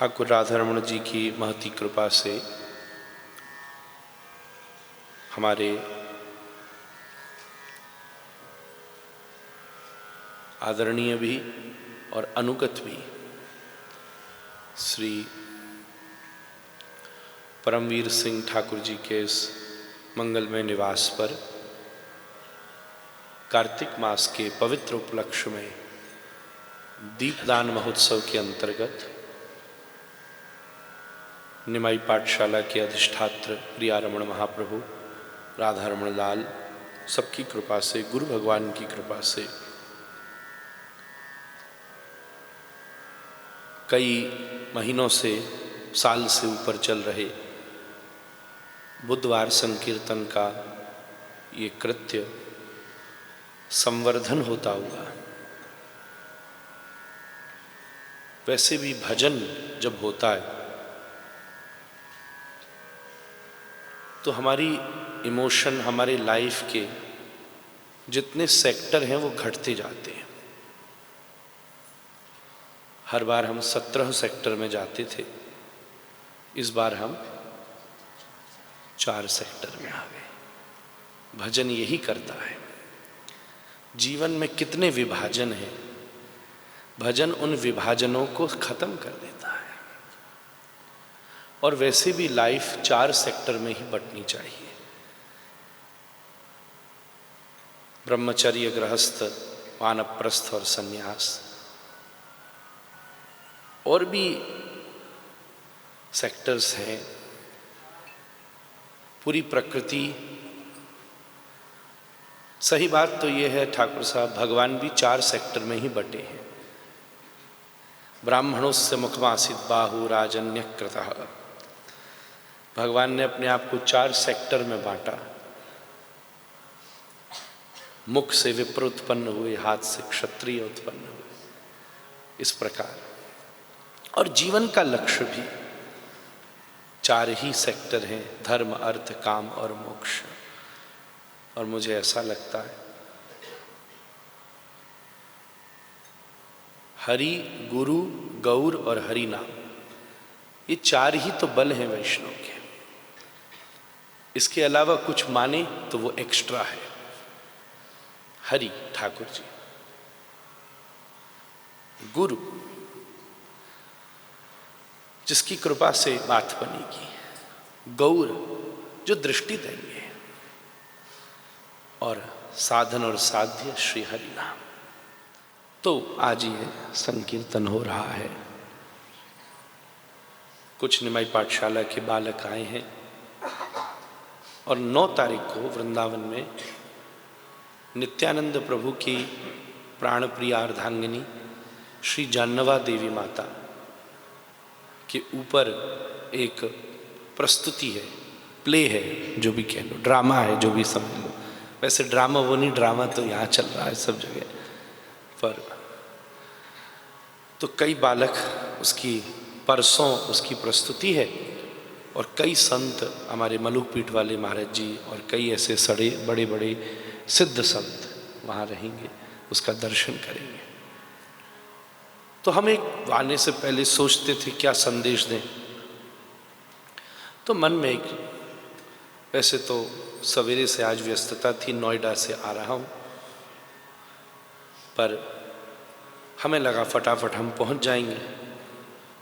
ठाकुर राधारमण जी की महती कृपा से हमारे आदरणीय भी और अनुगत भी श्री परमवीर सिंह ठाकुर जी के इस मंगलमय निवास पर कार्तिक मास के पवित्र उपलक्ष्य में दीपदान महोत्सव के अंतर्गत निमाई पाठशाला के अधिष्ठात्र प्रियारमण महाप्रभु राधारमण लाल सबकी कृपा से, गुरु भगवान की कृपा से कई महीनों से, साल से ऊपर चल रहे बुधवार संकीर्तन का ये कृत्य संवर्धन होता हुआ, वैसे भी भजन जब होता है तो हमारी इमोशन, हमारे लाइफ के जितने सेक्टर हैं वो घटते जाते हैं। हर बार हम 17 सेक्टर में जाते थे, इस बार हम 4 सेक्टर में आ गए। भजन यही करता है। जीवन में कितने विभाजन हैं, भजन उन विभाजनों को खत्म कर देता है। और वैसे भी लाइफ 4 सेक्टर में ही बंटनी चाहिए। ब्रह्मचर्य, गृहस्थ, वानप्रस्थ और सन्यास। और भी सेक्टर्स हैं। पूरी प्रकृति, सही बात तो ये है ठाकुर साहब, भगवान भी 4 सेक्टर में ही बटे हैं। ब्राह्मणोस्य मुखमासित बाहु राजन्यकृतः। भगवान ने अपने आप को 4 सेक्टर में बांटा। मुख से विप्र उत्पन्न हुए, हाथ से क्षत्रिय उत्पन्न हुए, इस प्रकार। और जीवन का लक्ष्य भी 4 ही सेक्टर हैं, धर्म, अर्थ, काम और मोक्ष। और मुझे ऐसा लगता है हरि, गुरु, गौर और हरि नाम, ये 4 ही तो बल हैं वैष्णव के। इसके अलावा कुछ माने तो वो एक्स्ट्रा है। हरि ठाकुर जी, गुरु जिसकी कृपा से बात बनेगी, गौर जो दृष्टि देंगे, और साधन और साध्य श्री हरि नाम। तो आज ये संकीर्तन हो रहा है। कुछ निमाई पाठशाला के बालक आए हैं और 9 तारीख को वृंदावन में नित्यानंद प्रभु की प्राण प्रिय अर्धांगिनी श्री जानवा देवी माता के ऊपर एक प्रस्तुति है, प्ले है, जो भी कह लो, ड्रामा है, जो भी समझ लो। वैसे ड्रामा वो नहीं, ड्रामा तो यहाँ चल रहा है सब जगह पर। तो कई बालक, उसकी परसों उसकी प्रस्तुति है, और कई संत, हमारे मलुक पीठ वाले महाराज जी और कई ऐसे सड़े बड़े बड़े सिद्ध संत वहाँ रहेंगे, उसका दर्शन करेंगे। तो हम एक आने से पहले सोचते थे क्या संदेश दें। तो मन में एक, वैसे तो सवेरे से आज व्यस्तता थी, नोएडा से आ रहा हूँ, पर हमें लगा फटाफट हम पहुँच जाएंगे।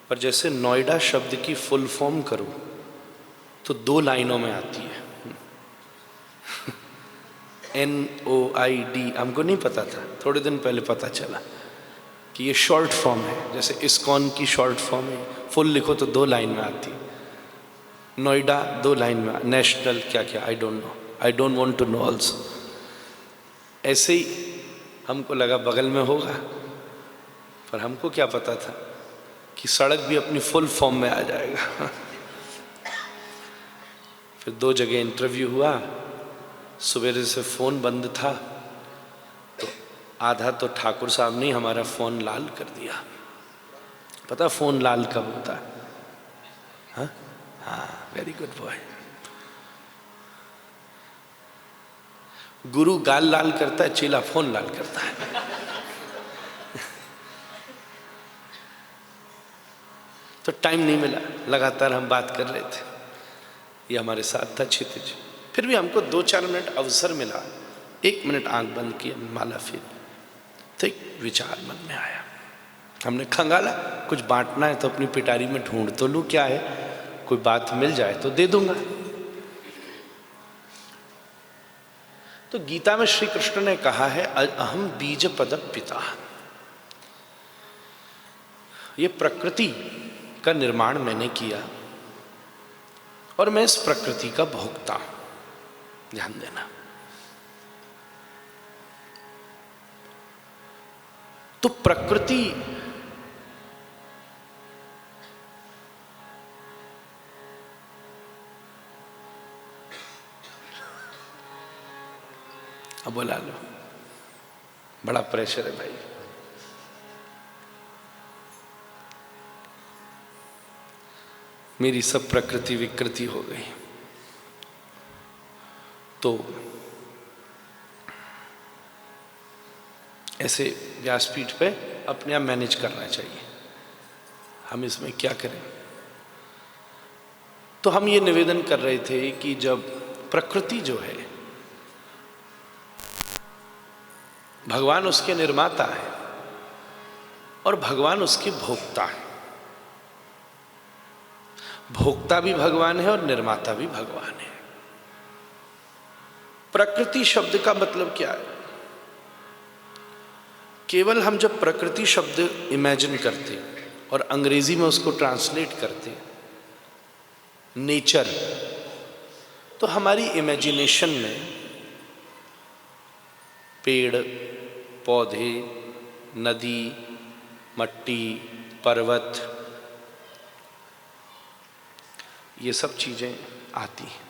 पर जैसे नोएडा शब्द की फुल फॉर्म करूँ तो 2 लाइनों में आती है। NOID, हमको नहीं पता था, थोड़े दिन पहले पता चला कि ये शॉर्ट फॉर्म है। जैसे इस्कॉन की शॉर्ट फॉर्म है, फुल लिखो तो 2 लाइन में आती। नोएडा 2 लाइन में, नेशनल क्या क्या, I don't know, I don't want to know also. ऐसे ही हमको लगा बगल में होगा, पर हमको क्या पता था कि सड़क भी अपनी फुल फॉर्म में आ जाएगा। फिर 2 जगह इंटरव्यू हुआ, सवेरे से फ़ोन बंद था, तो आधा तो ठाकुर साहब ने हमारा फ़ोन लाल कर दिया। पता फ़ोन लाल कब होता है? हाँ, वेरी गुड बॉय। गुरु गाल लाल करता है, चेला फ़ोन लाल करता है। तो टाइम नहीं मिला, लगातार हम बात कर रहे थे, ये हमारे साथ था क्षितिज। फिर भी हमको 2-4 मिनट अवसर मिला, 1 मिनट आंख बंद की, माला फिर, तो एक विचार मन में आया। हमने खंगाला, कुछ बांटना है तो अपनी पिटारी में ढूंढ तो लूँ, क्या है, कोई बात मिल जाए तो दे दूंगा। तो गीता में श्री कृष्ण ने कहा है, अहम बीज पद पिता, ये प्रकृति का निर्माण मैंने किया और मैं इस प्रकृति का भोक्ता हूं। ध्यान देना। तो प्रकृति अब बुला लो, बड़ा प्रेशर है भाई। मेरी सब प्रकृति विकृति हो गई, तो ऐसे व्यासपीठ पे अपने आप मैनेज करना चाहिए। हम इसमें क्या करें? तो हम ये निवेदन कर रहे थे कि जब प्रकृति जो है, भगवान उसके निर्माता है और भगवान उसके भोक्ता है। भोक्ता भी भगवान है और निर्माता भी भगवान है। प्रकृति शब्द का मतलब क्या है? केवल हम जब प्रकृति शब्द इमेजिन करते और अंग्रेजी में उसको ट्रांसलेट करते नेचर, तो हमारी इमेजिनेशन में पेड़, पौधे, नदी, मट्टी, पर्वत, ये सब चीजें आती हैं।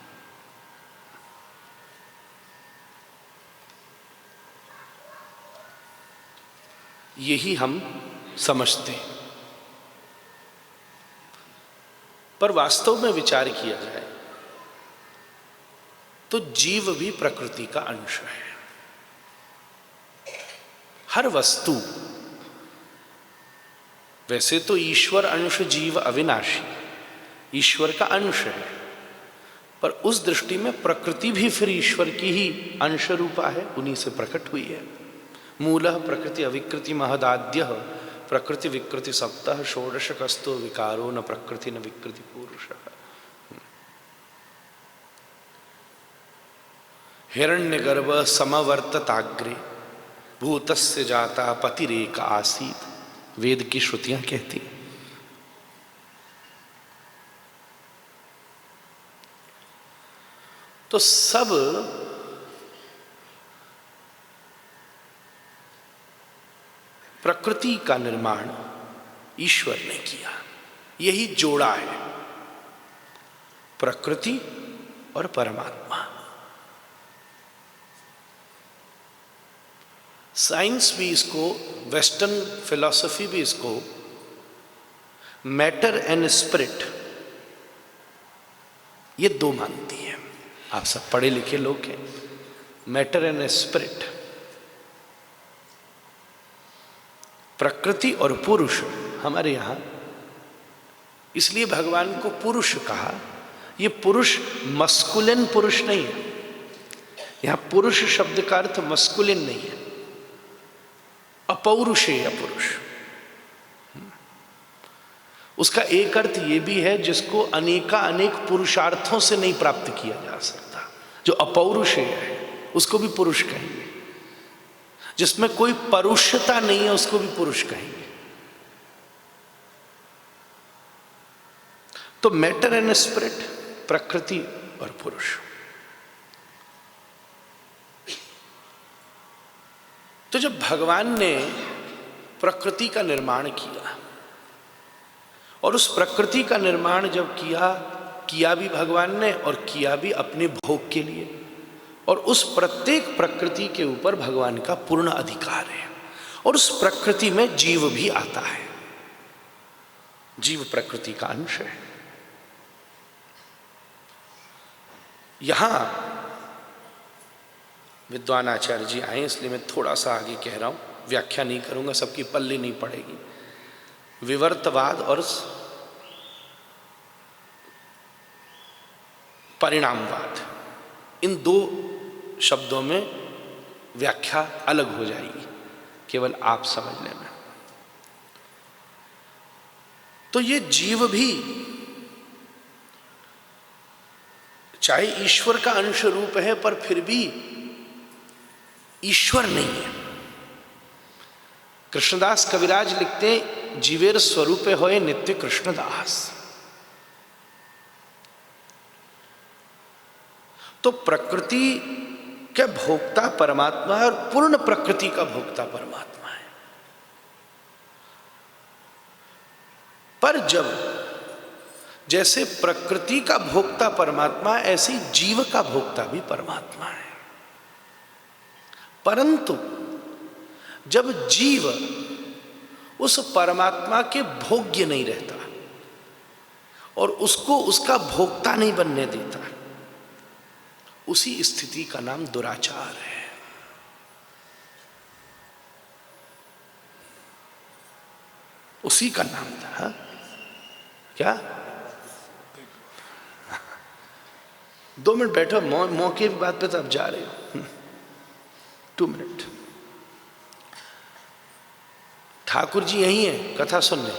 यही हम समझते हैं, पर वास्तव में विचार किया जाए तो जीव भी प्रकृति का अंश है। हर वस्तु, वैसे तो ईश्वर अंश जीव अविनाशी, ईश्वर का अंश है, पर उस दृष्टि में प्रकृति भी फिर ईश्वर की ही अंश रूपा है, उन्हीं से प्रकट हुई है। मूलः प्रकृति अविकृति महदाद्य प्रकृति विकृति सप्तः षोडश कस्तो विकारो न प्रकृति न विकृति पुरुषः। हिरण्यगर्भ समवर्तताग्रे भूतस्य जाता पतिरेक आसीत, वेद की श्रुतियां कहती हैं। तो सब प्रकृति का निर्माण ईश्वर ने किया, यही जोड़ा है प्रकृति और परमात्मा। साइंस भी इसको, वेस्टर्न फिलॉसफी भी इसको मैटर एंड स्पिरिट, ये दो मानती है। आप सब पढ़े लिखे लोग हैं। मैटर एंड स्पिरिट, प्रकृति और पुरुष हमारे यहाँ इसलिए भगवान को पुरुष कहा। ये पुरुष मस्कुलिन पुरुष नहीं है, यहाँ पुरुष शब्द का अर्थ मस्कुलिन नहीं है, अपौरुषेय पुरुष। उसका एक अर्थ ये भी है जिसको अनेक पुरुषार्थों से नहीं प्राप्त किया जा सकता। जो अपौरुषेय है उसको भी पुरुष कहेंगे, जिसमें कोई परुषता नहीं है उसको भी पुरुष कहेंगे। तो मैटर एंड स्पिरिट, प्रकृति और पुरुष। तो जब भगवान ने प्रकृति का निर्माण किया, और उस प्रकृति का निर्माण जब किया भी भगवान ने और किया भी अपने भोग के लिए, और उस प्रत्येक प्रकृति के ऊपर भगवान का पूर्ण अधिकार है, और उस प्रकृति में जीव भी आता है। जीव प्रकृति का अंश है। यहां विद्वान आचार्य जी आए, इसलिए मैं थोड़ा सा आगे कह रहा हूं, व्याख्या नहीं करूंगा, सबकी पल्ली नहीं पड़ेगी। विवर्तवाद और परिणामवाद, इन दो शब्दों में व्याख्या अलग हो जाएगी केवल आप समझने में। तो ये जीव भी चाहे ईश्वर का अंश रूप है पर फिर भी ईश्वर नहीं है। कृष्णदास कविराज लिखते हैं, जीवेर स्वरूपे होए नित्य कृष्णदास। तो प्रकृति के भोक्ता परमात्मा है और पूर्ण प्रकृति का भोक्ता परमात्मा है। पर जब जैसे प्रकृति का भोक्ता परमात्मा है, ऐसे जीव का भोक्ता भी परमात्मा है। परंतु जब जीव उस परमात्मा के भोग्य नहीं रहता और उसको उसका भोक्ता नहीं बनने देता, उसी स्थिति का नाम दुराचार है। उसी का नाम था। हा? क्या 2 मिनट बैठो, मौके की बात पे तो अब जा रहे हो। 2 मिनट। ठाकुर जी यही है कथा सुनने,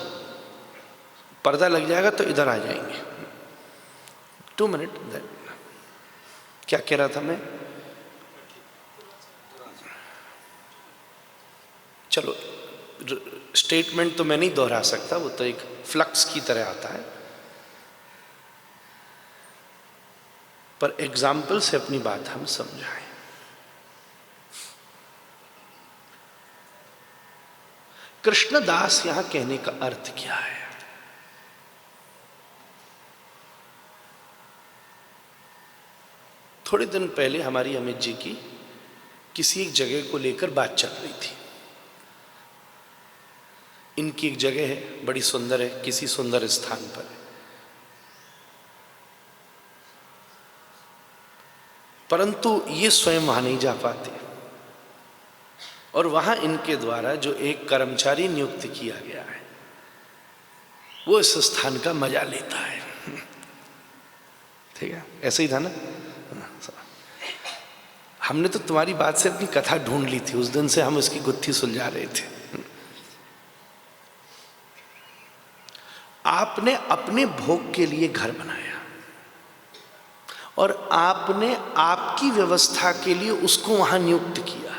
पर्दा लग जाएगा तो इधर आ जाएंगे। 2 मिनट। क्या कह रहा था मैं? चलो, स्टेटमेंट तो मैं नहीं दोहरा सकता, वो तो एक फ्लक्स की तरह आता है, पर एग्जाम्पल से अपनी बात हम समझाएं। कृष्णदास यहां कहने का अर्थ क्या है? थोड़े दिन पहले हमारी अमित जी की किसी एक जगह को लेकर बात चल रही थी। इनकी एक जगह है, बड़ी सुंदर है, किसी सुंदर स्थान पर है, परंतु ये स्वयं वहां नहीं जा पाते और वहां इनके द्वारा जो एक कर्मचारी नियुक्त किया गया है वो इस स्थान का मजा लेता है। ठीक है, ऐसे ही था ना? हमने तो तुम्हारी बात से अपनी कथा ढूंढ ली थी, उस दिन से हम उसकी गुत्थी सुलझा रहे थे। आपने अपने भोग के लिए घर बनाया और आपने आपकी व्यवस्था के लिए उसको वहां नियुक्त किया,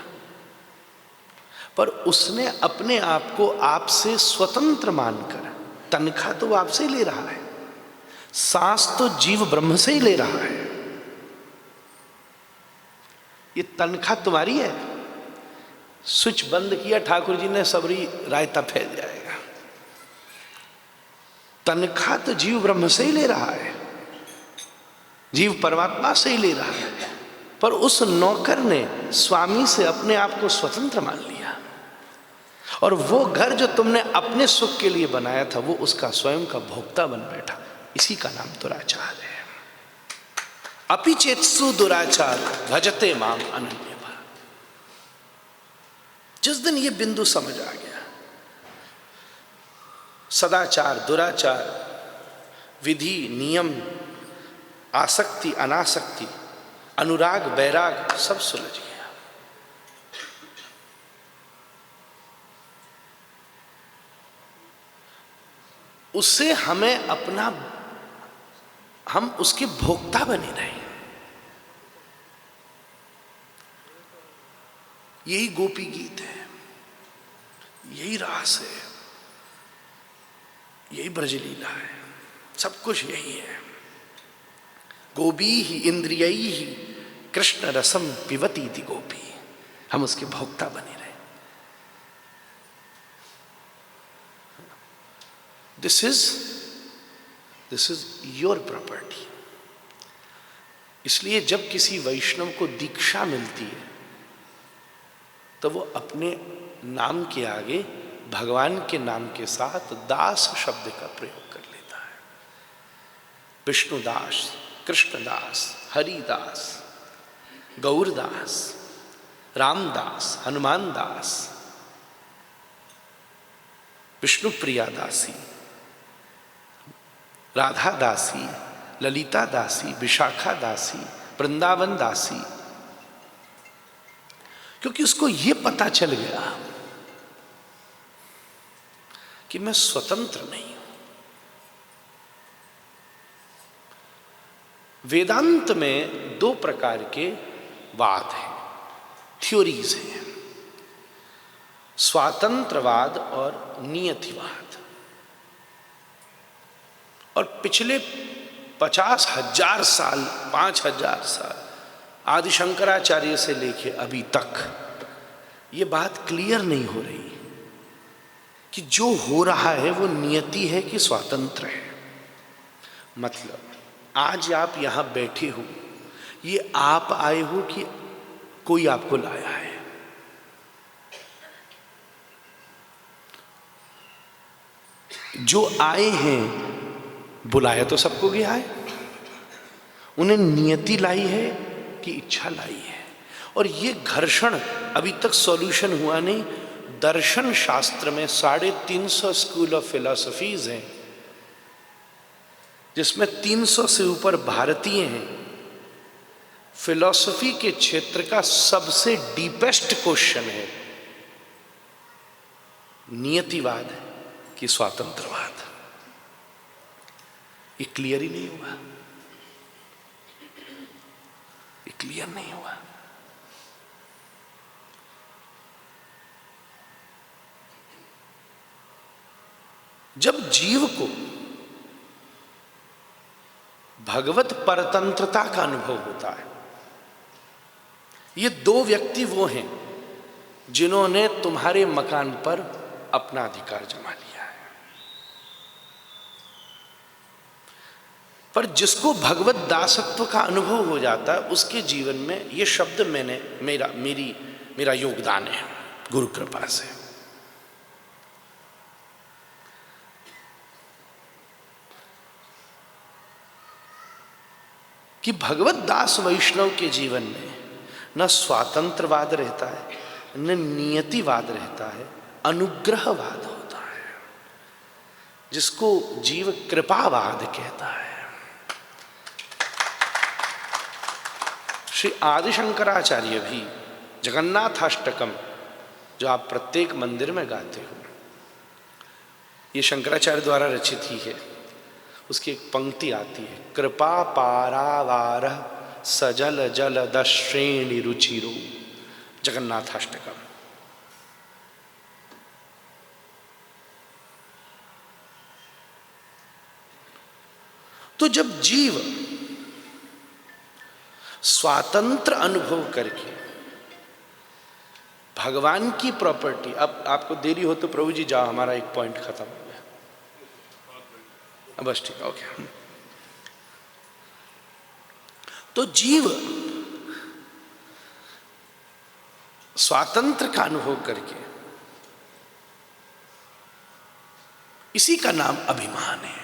पर उसने अपने आप को आपसे स्वतंत्र मानकर, तनख्वाह तो वो आपसे ही ले रहा है, सांस तो जीव ब्रह्म से ही ले रहा है, ये तनख्वाह तुम्हारी है। स्विच बंद किया ठाकुर जी ने, सबरी रायता फैल जाएगा। तनख्वाह तो जीव ब्रह्म से ही ले रहा है, जीव परमात्मा से ही ले रहा है, पर उस नौकर ने स्वामी से अपने आप को स्वतंत्र मान लिया और वो घर जो तुमने अपने सुख के लिए बनाया था वो उसका स्वयं का भोक्ता बन बैठा। इसी का नाम दुराचार है। अपि चेत्सु दुराचार भजते माम अनन्यः। जिस दिन ये बिंदु समझ आ गया, सदाचार, दुराचार, विधि, नियम, आसक्ति, अनासक्ति, अनुराग, बैराग सब सुलझ गया। उससे हमें अपना, हम उसके भोक्ता बने रहे। यही गोपी गीत है, यही रास है, यही ब्रजलीला है, सब कुछ यही है। गोपी ही इंद्रियई ही कृष्ण रसम पिबती थी गोपी, हम उसके भोक्ता बने रहे। This is your property. इसलिए जब किसी वैष्णव को दीक्षा मिलती है तो वो अपने नाम के आगे भगवान के नाम के साथ दास शब्द का प्रयोग कर लेता है। विष्णुदास, कृष्णदास, हरिदास, गौरदास, रामदास, हनुमान दास, विष्णु प्रिया दासी, राधा दासी, ललिता दासी, विशाखा दासी, वृंदावन दासी, क्योंकि उसको ये पता चल गया कि मैं स्वतंत्र नहीं हूं। वेदांत में दो प्रकार के वाद हैं, थ्योरीज हैं, स्वातंत्रवाद और नियतिवाद। और पिछले 50,000 साल, 5,000 साल आदि शंकराचार्य से लेके अभी तक ये बात क्लियर नहीं हो रही कि जो हो रहा है वो नियति है कि स्वतंत्र है। मतलब आज आप यहां बैठे हो, ये आप आए हो कि कोई आपको लाया है? जो आए हैं बुलाया तो सबको गया है, उन्हें नियति लाई है कि इच्छा लाई है। और ये घर्षण अभी तक सॉल्यूशन हुआ नहीं। दर्शन शास्त्र में 350 स्कूल ऑफ फिलॉसफीज हैं, जिसमें 300 से ऊपर भारतीय हैं। फिलॉसफी के क्षेत्र का सबसे डीपेस्ट क्वेश्चन है नियतिवाद कि स्वातंत्रवाद। ये क्लियर ही नहीं हुआ, ये क्लियर नहीं हुआ। जब जीव को भगवत परतंत्रता का अनुभव होता है, ये दो व्यक्ति वो हैं जिन्होंने तुम्हारे मकान पर अपना अधिकार जमा लिया है। पर जिसको भगवत दासत्व का अनुभव हो जाता है, उसके जीवन में ये शब्द मेरा योगदान है गुरु कृपा से। कि भगवत दास वैष्णव के जीवन में न स्वातंत्रवाद रहता है, न नियतिवाद रहता है, अनुग्रहवाद होता है, जिसको जीव कृपावाद कहता है। श्री आदि शंकराचार्य भी जगन्नाथाष्टकम, जो आप प्रत्येक मंदिर में गाते हो, ये शंकराचार्य द्वारा रचित ही है। उसकी एक पंक्ति आती है, कृपा पारावार सजल जल दश्रेणी रुचिरो, जगन्नाथाष्टकम। तो जब जीव स्वातंत्र अनुभव करके भगवान की प्रॉपर्टी, अब आपको देरी हो तो प्रभु जी जाओ, हमारा एक पॉइंट खत्म हो गया। बस ठीक है, ओके। तो जीव स्वातंत्र का अनुभव करके, इसी का नाम अभिमान है।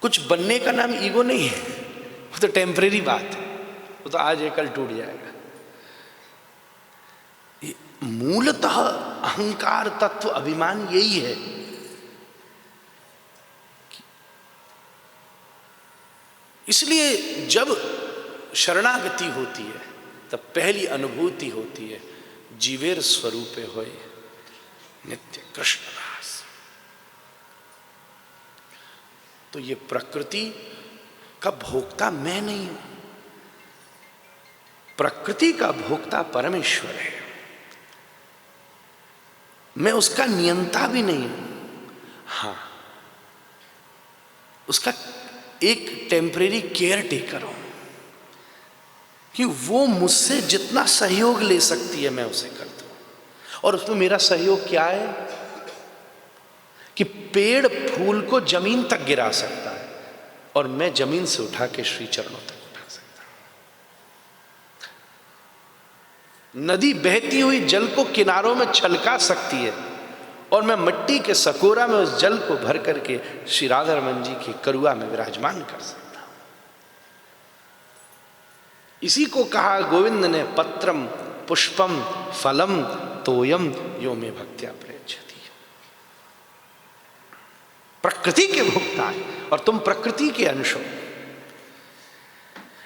कुछ बनने का नाम ईगो नहीं है, वो तो टेम्परेरी बात है, वो तो आज है कल टूट जाएगा। मूलतः अहंकार तत्व अभिमान यही है। इसलिए जब शरणागति होती है तब पहली अनुभूति होती है, जीवेर स्वरूपे होए नित्य कृष्णदास। तो ये प्रकृति का भोक्ता मैं नहीं हूं, प्रकृति का भोक्ता परमेश्वर है। मैं उसका नियंता भी नहीं हूं, हाँ उसका एक टेम्परेरी केयर टेकर हूं कि वो मुझसे जितना सहयोग ले सकती है मैं उसे करता हूं। और उसमें मेरा सहयोग क्या है कि पेड़ फूल को जमीन तक गिरा सकता है और मैं जमीन से उठा के श्री चरणों तक उठा सकता हूं। नदी बहती हुई जल को किनारों में छलका सकती है और मैं मिट्टी के सकोरा में उस जल को भर करके श्री राधा रमन जी की करुआ में विराजमान कर सकता हूं। इसी को कहा गोविंद ने, पत्रम पुष्पम फलम तोयम यो में भक्त्या प्रयच्छति। प्रकृति के भोक्ता हैं और तुम प्रकृति के अंश हो।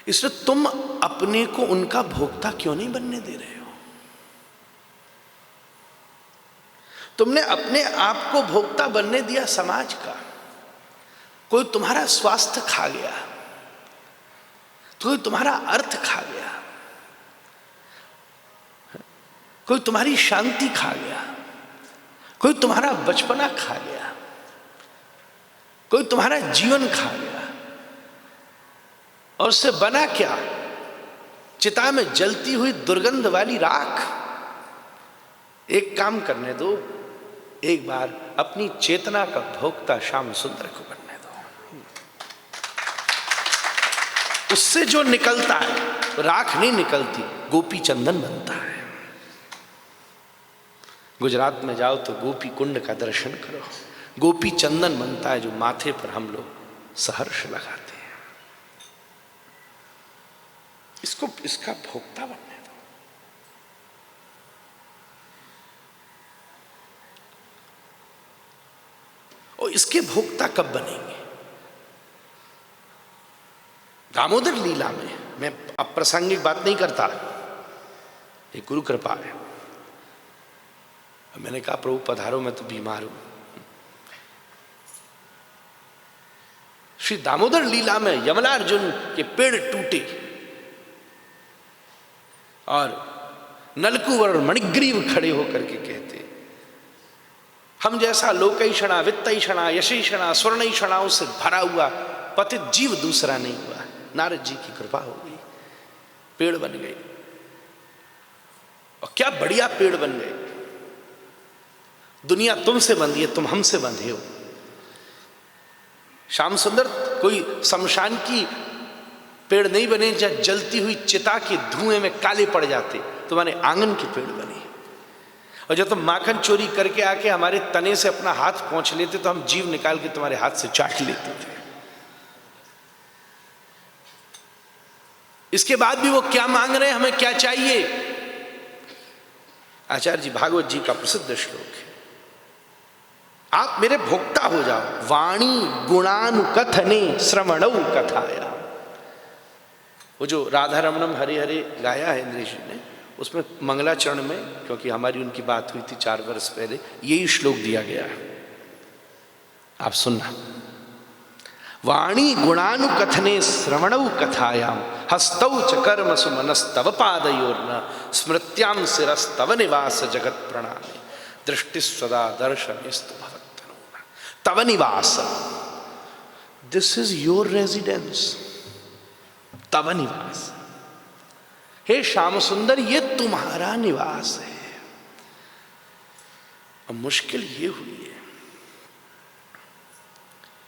इसलिए तुम अपने को उनका भोक्ता क्यों नहीं बनने दे रहे हो? तुमने अपने आप को भोक्ता बनने दिया समाज का। कोई तुम्हारा स्वास्थ्य खा गया, कोई तुम्हारा अर्थ खा गया, कोई तुम्हारी शांति खा गया, कोई तुम्हारा बचपना खा गया, कोई तुम्हारा जीवन खा गया। और उससे बना क्या? चिता में जलती हुई दुर्गंध वाली राख। एक काम करने दो, एक बार अपनी चेतना का भोक्ता श्याम सुंदर को बनने दो। उससे जो निकलता है राख नहीं निकलती, गोपी चंदन बनता है। गुजरात में जाओ तो गोपी कुंड का दर्शन करो, गोपी चंदन बनता है जो माथे पर हम लोग सहर्ष लगाते हैं। इसका भोक्ता बनने दो। और इसके भोक्ता कब बनेंगे? दामोदर लीला में, मैं अप्रासंगिक बात नहीं करता, ये गुरु कृपा है। मैंने कहा प्रभु पधारो, मैं तो बीमार हूं। श्री दामोदर लीला में यमलार्जुन के पेड़ टूटे और नलकुवर और मणिग्रीव खड़े होकर के कहते, हम जैसा लोकैषणा वित्तैषणा यशैषणा स्वर्णैषणाओं से भरा हुआ पतित जीव दूसरा नहीं हुआ। नारद जी की कृपा हो गई, पेड़ बन गए। और क्या बढ़िया पेड़ बन गए। दुनिया तुमसे बंधी है, तुम हमसे बंधे हो। श्याम सुंदर कोई शमशान की पेड़ नहीं बने जहां जलती हुई चिता के धुएं में काले पड़ जाते, तुम्हारे आंगन के पेड़ बने। और जब तुम माखन चोरी करके आके हमारे तने से अपना हाथ पहुंच लेते तो हम जीव निकाल के तुम्हारे हाथ से चाट लेते थे। इसके बाद भी वो क्या मांग रहे हैं, हमें क्या चाहिए? आचार्य जी भागवत जी का प्रसिद्ध श्लोक है, आप मेरे भोक्ता हो जाओ। वाणी गुणानुकथने श्रवणौ कथाया। वो जो राधा रमणम हरे हरे गाया है इंद्रेश जी ने, उसमें मंगलाचरण में, क्योंकि हमारी उनकी बात हुई थी 4 वर्ष पहले, यही श्लोक दिया गया है, आप सुनना। वाणी गुणानुकथने श्रवणौ कथायाम हस्तौ च कर्मसु मनस्तव पादयोर्न स्मृत्याम शिरस्तव निवास जगत प्रणामे दृष्टि सदा दर्शनेस्तु भवत्तनूना। तव निवास, दिस इज योर रेजिडेंस। तव निवास, हे श्याम सुंदर, ये तुम्हारा निवास है। अब मुश्किल ये हुई है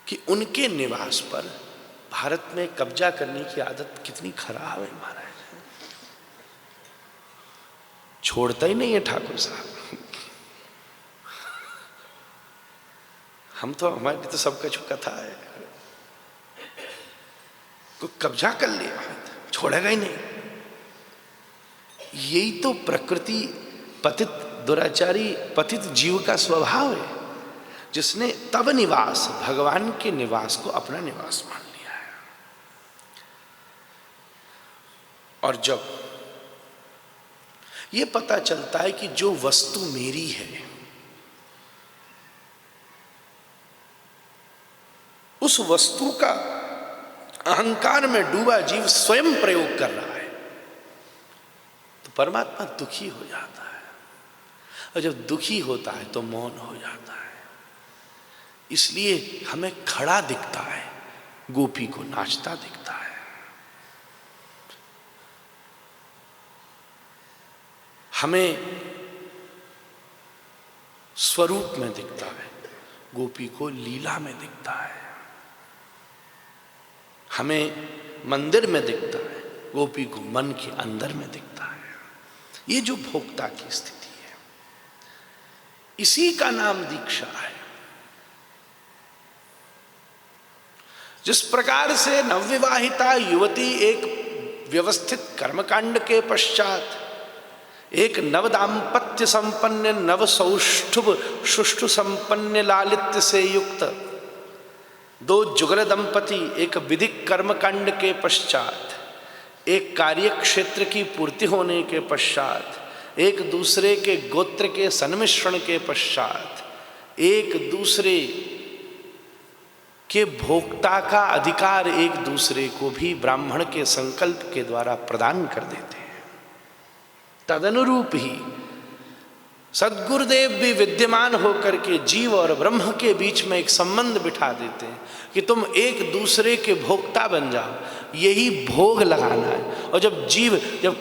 कि उनके निवास पर भारत में कब्जा करने की आदत कितनी खराब है महाराज। छोड़ता ही नहीं है ठाकुर साहब। हम तो, हमारी तो सब कुछ कथा है, कोई कब्जा कर लिया छोड़ेगा ही नहीं। यही तो प्रकृति पतित दुराचारी पतित जीव का स्वभाव है, जिसने तब निवास, भगवान के निवास को अपना निवास मान लिया है। और जब ये पता चलता है कि जो वस्तु मेरी है, उस वस्तु का अहंकार में डूबा जीव स्वयं प्रयोग कर रहा है, तो परमात्मा दुखी हो जाता है। और जब दुखी होता है तो मौन हो जाता है। इसलिए हमें खड़ा दिखता है, गोपी को नाचता दिखता है। हमें स्वरूप में दिखता है, गोपी को लीला में दिखता है। हमें मंदिर में दिखता है, गोपी को मन के अंदर में दिखता है। ये जो भोक्ता की स्थिति है, इसी का नाम दीक्षा है। जिस प्रकार से नवविवाहिता युवती एक व्यवस्थित कर्मकांड के पश्चात एक नवदाम्पत्य संपन्न, नव सौष्ठुव सुष्ठु संपन्न लालित्य से युक्त दो जुगल दंपति एक विधिक कर्मकांड के पश्चात, एक कार्य क्षेत्र की पूर्ति होने के पश्चात, एक दूसरे के गोत्र के सन्मिश्रण के पश्चात, एक दूसरे के भोक्ता का अधिकार एक दूसरे को भी ब्राह्मण के संकल्प के द्वारा प्रदान कर देते हैं। तदनुरूप ही सद्गुरुदेव भी विद्यमान होकर के जीव और ब्रह्म के बीच में एक संबंध बिठा देते हैं कि तुम एक दूसरे के भोक्ता बन जाओ, यही भोग लगाना है। और जब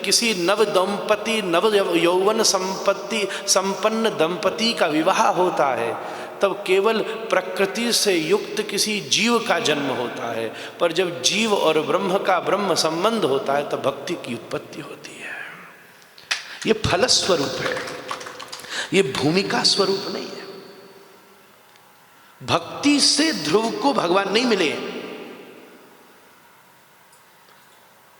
किसी नव दंपति, नव यौवन संपत्ति संपन्न दंपति का विवाह होता है, तब केवल प्रकृति से युक्त किसी जीव का जन्म होता है, पर जब जीव और ब्रह्म का ब्रह्म संबंध होता है तब भक्ति की उत्पत्ति होती है। ये फलस्वरूप है, ये भूमिका स्वरूप नहीं है। भक्ति से ध्रुव को भगवान नहीं मिले।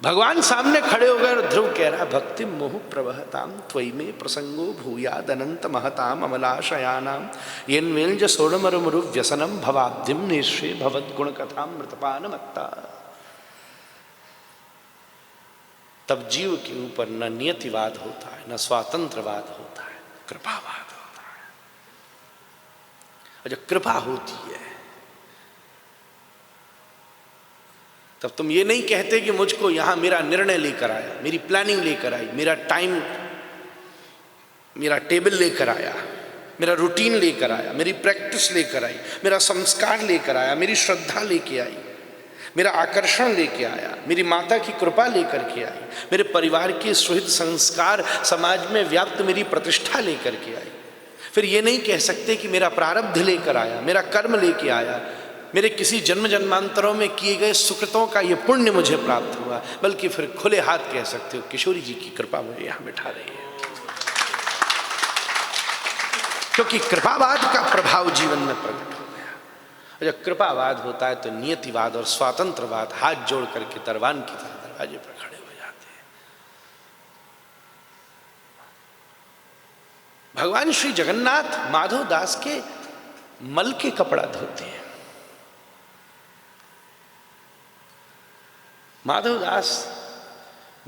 भगवान सामने खड़े हो गए और ध्रुव कह रहा, भक्ति मोह प्रवहताम त्वयि में प्रसंगो भूयाद अनंत महताम अमलाशयानाम येन्वेल्ज सोणमरुमरु व्यसनम भवाब्धिम निश्रे भवद गुण कथाम मृतपान मत्ता। तब जीव के ऊपर न नियतिवाद होता है, न स्वातंत्रवाद होता है, कृपावाद होता है। और जब कृपा होती है तब तुम ये नहीं कहते कि मुझको यहां मेरा निर्णय लेकर आया, मेरी प्लानिंग लेकर आई, मेरा टाइम, मेरा टेबल लेकर आया, मेरा रूटीन लेकर आया, मेरी प्रैक्टिस लेकर आई, मेरा संस्कार लेकर आया, मेरी श्रद्धा लेके आई, मेरा आकर्षण लेके आया, मेरी माता की कृपा लेकर के आई, मेरे परिवार के सुहित संस्कार समाज में व्याप्त मेरी प्रतिष्ठा लेकर के आई। फिर ये नहीं कह सकते कि मेरा प्रारब्ध लेकर आया, मेरा कर्म लेके आया, मेरे किसी जन्म जन्मांतरों में किए गए सुकृतों का ये पुण्य मुझे प्राप्त हुआ, बल्कि फिर खुले हाथ कह सकते हो किशोरी जी की कृपा मुझे यहां बिठा रही है। क्योंकि कृपावाद का प्रभाव जीवन में प्रकट हो गया। और जब कृपावाद होता है तो नियतिवाद और स्वातंत्रवाद हाथ जोड़ करके दरबान की तरह दरवाजे पर खड़े हो जाते हैं। भगवान श्री जगन्नाथ माधव दास के मल के कपड़ा धोते हैं। माधव दास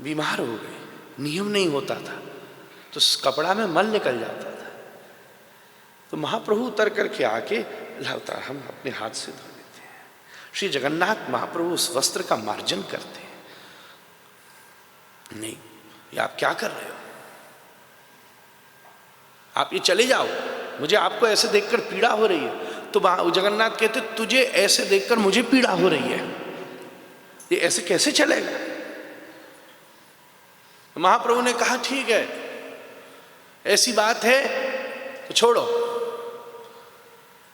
बीमार हो गए, नियम नहीं होता था तो कपड़ा में मल निकल जाता था, तो महाप्रभु उतर करके आके लाता, हम अपने हाथ से धो लेते हैं। श्री जगन्नाथ महाप्रभु उस वस्त्र का मार्जन करते हैं। नहीं, ये आप क्या कर रहे हो, आप ये चले जाओ, मुझे आपको ऐसे देखकर पीड़ा हो रही है। तो जगन्नाथ कहते तुझे ऐसे देखकर मुझे पीड़ा हो रही है, ये ऐसे कैसे चलेगा। महाप्रभु ने कहा ठीक है, ऐसी बात है तो छोड़ो,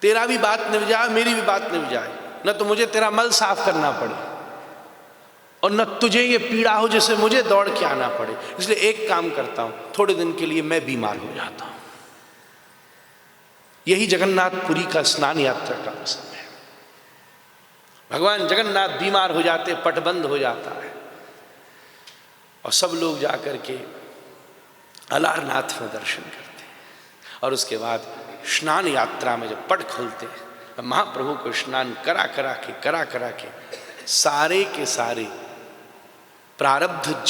तेरा भी बात निभ जाए, मेरी भी बात निभ जाए, न तो मुझे तेरा मल साफ करना पड़े और न तुझे ये पीड़ा हो जिससे मुझे दौड़ के आना पड़े। इसलिए एक काम करता हूं, थोड़े दिन के लिए मैं बीमार हो जाता हूं। यही जगन्नाथपुरी का स्नान यात्रा का मौसम है। भगवान जगन्नाथ बीमार हो जाते, पटबंद हो जाता है और सब लोग जाकर के अलारनाथ में दर्शन करते हैं। और उसके बाद स्नान यात्रा में जब पट खोलते हैं, तो महाप्रभु को स्नान करा करा के सारे के सारे प्रारब्ध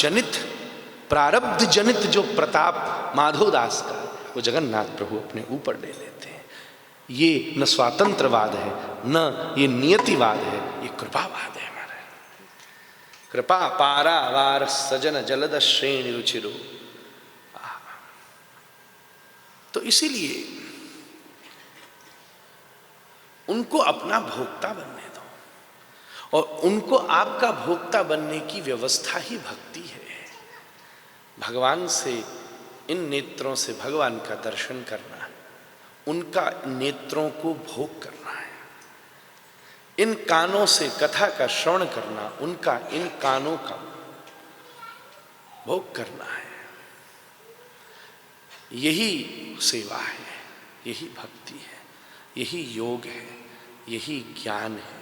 जनित जो प्रताप माधवदास का, वो जगन्नाथ प्रभु अपने ऊपर ले लेते हैं। ये न स्वातंत्रवाद है, न ये नियतिवाद है, ये कृपावाद है हमारा। कृपा पारावार सजन जलद श्रेणी रुचिरो। तो इसीलिए उनको अपना भोक्ता बनने दो, और उनको आपका भोक्ता बनने की व्यवस्था ही भक्ति है। भगवान से, इन नेत्रों से भगवान का दर्शन करना, उनका नेत्रों को भोग करना है। इन कानों से कथा का श्रवण करना, उनका इन कानों का भोग करना है। यही सेवा है, यही भक्ति है, यही योग है, यही ज्ञान है,